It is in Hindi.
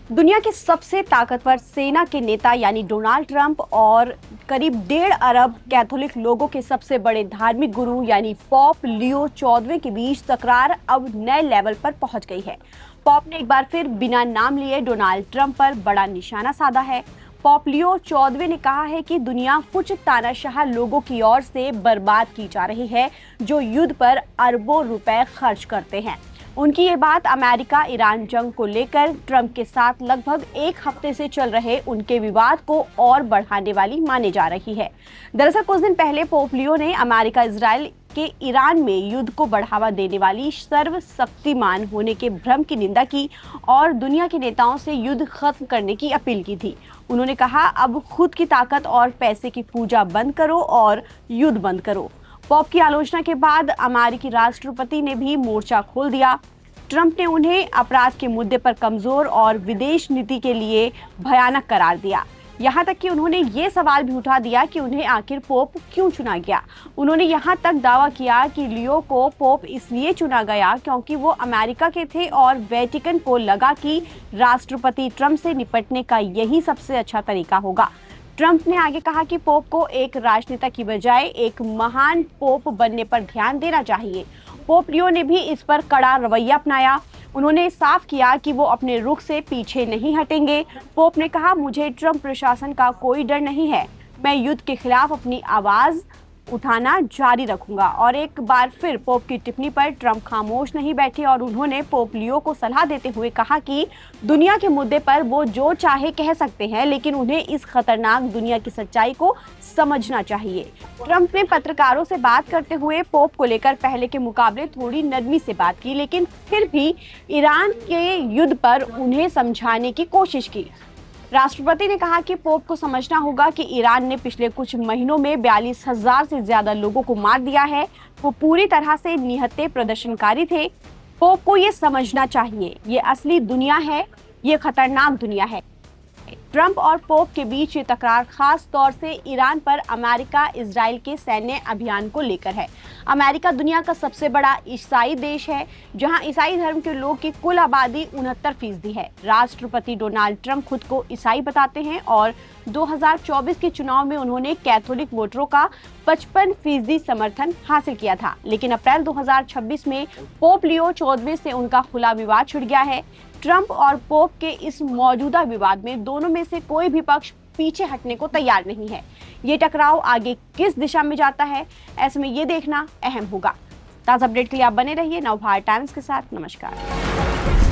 दुनिया के सबसे ताकतवर सेना के नेता यानी डोनाल्ड ट्रंप और करीब 1.5 अरब कैथोलिक लोगों के सबसे बड़े धार्मिक गुरु यानी पॉप लियो 14वें के बीच तकरार अब नए लेवल पर पहुंच गई है। पॉप ने एक बार फिर बिना नाम लिए डोनाल्ड ट्रंप पर बड़ा निशाना साधा है। पॉप लियो 14वें ने कहा है कि दुनिया कुछ तानाशाह लोगों की ओर से बर्बाद की जा रही है जो युद्ध पर अरबों रुपए खर्च करते हैं। उनकी ये बात अमेरिका ईरान जंग को लेकर ट्रंप के साथ लगभग एक हफ्ते से चल रहे उनके विवाद को और बढ़ाने वाली मानी जा रही है। दरअसल कुछ दिन पहले पोप लियो ने अमेरिका इजराइल के ईरान में युद्ध को बढ़ावा देने वाली सर्वशक्तिमान होने के भ्रम की निंदा की और दुनिया के नेताओं से युद्ध खत्म करने की अपील की थी। उन्होंने कहा, अब खुद की ताकत और पैसे की पूजा बंद करो और युद्ध बंद करो। पॉप की आलोचना के बाद अमेरिकी राष्ट्रपति ने भी मोर्चा खोल दिया। ट्रंप ने उन्हें अपराध के मुद्दे पर कमजोर और विदेश नीति के लिए भयानक करार दिया। यहाँ तक कि उन्होंने ये सवाल भी उठा दिया कि उन्हें आखिर पोप क्यों चुना गया। उन्होंने यहाँ तक दावा किया कि लियो को पोप इसलिए चुना गया क्योंकि वो अमेरिका के थे और वेटिकन को लगा कि राष्ट्रपति ट्रंप से निपटने का यही सबसे अच्छा तरीका होगा। ट्रंप ने आगे कहा कि पोप को एक राजनेता की बजाय एक महान पोप बनने पर ध्यान देना चाहिए। पोप लियो ने भी इस पर कड़ा रवैया अपनाया। उन्होंने साफ किया कि वो अपने रुख से पीछे नहीं हटेंगे। पोप ने कहा, मुझे ट्रंप प्रशासन का कोई डर नहीं है। मैं युद्ध के खिलाफ अपनी आवाज उठाना जारी रखूंगा। और एक बार फिर पोप की टिप्पणी पर ट्रंप खामोश नहीं बैठे और उन्होंने पोप लियो को सलाह देते हुए कहा कि दुनिया के मुद्दे पर वो जो चाहे कह सकते हैं, लेकिन उन्हें इस खतरनाक दुनिया की सच्चाई को समझना चाहिए। ट्रंप ने पत्रकारों से बात करते हुए पोप को लेकर पहले के मुकाबले थोड़ी नरमी से बात की, लेकिन फिर भी ईरान के युद्ध पर उन्हें समझाने की कोशिश की। राष्ट्रपति ने कहा कि पोप को समझना होगा कि ईरान ने पिछले कुछ महीनों में 42,000 से ज्यादा लोगों को मार दिया है। वो पूरी तरह से निहत्थे प्रदर्शनकारी थे। पोप को ये समझना चाहिए, ये असली दुनिया है, ये खतरनाक दुनिया है। ट्रंप और पोप के बीच ये तकरार खास तौर से ईरान पर अमेरिका इजराइल के सैन्य अभियान को लेकर है। अमेरिका दुनिया का सबसे बड़ा ईसाई देश है, जहां ईसाई धर्म के लोग की कुल आबादी 69% है। राष्ट्रपति डोनाल्ड ट्रंप खुद को ईसाई बताते हैं और 2024 के चुनाव में उन्होंने कैथोलिक वोटरों का 55% समर्थन हासिल किया था। लेकिन अप्रैल 2026 में पोप लियो 14वें से उनका खुला विवाद छिड़ गया है। ट्रंप और पोप के इस मौजूदा विवाद में दोनों में से कोई भी पक्ष पीछे हटने को तैयार नहीं है। ये टकराव आगे किस दिशा में जाता है, ऐसे में ये देखना अहम होगा। ताज़ा अपडेट के लिए आप बने रहिए नवभारत टाइम्स के साथ। नमस्कार।